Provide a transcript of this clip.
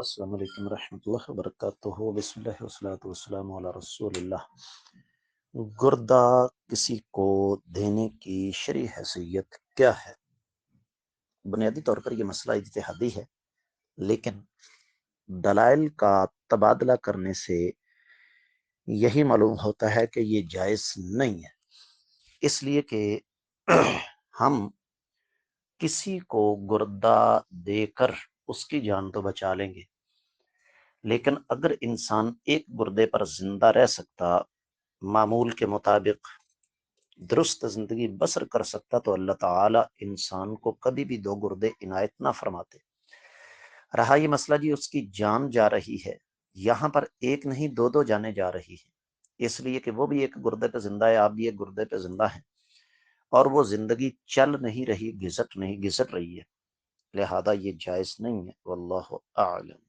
السلام علیکم ورحمۃ اللہ وبرکاتہ، بسم اللہ والصلاۃ والسلام علی رسول اللہ۔ گردہ کسی کو دینے کی شرعی حیثیت کیا ہے؟ بنیادی طور پر یہ مسئلہ اجتہادی ہے، لیکن دلائل کا تبادلہ کرنے سے یہی معلوم ہوتا ہے کہ یہ جائز نہیں ہے، اس لیے کہ ہم کسی کو گردہ دے کر اس کی جان تو بچا لیں گے، لیکن اگر انسان ایک گردے پر زندہ رہ سکتا، معمول کے مطابق درست زندگی بسر کر سکتا، تو اللہ تعالی انسان کو کبھی بھی 2 گردے عنایت نہ فرماتے۔ رہا یہ مسئلہ جی اس کی جان جا رہی ہے، یہاں پر ایک نہیں 2 جانیں جا رہی ہیں، اس لیے کہ وہ بھی ایک گردے پہ زندہ ہے، آپ بھی ایک گردے پہ زندہ ہیں، اور وہ زندگی چل نہیں رہی، گھسٹ رہی ہے، لہذا یہ جائز نہیں ہے، واللہ اعلم۔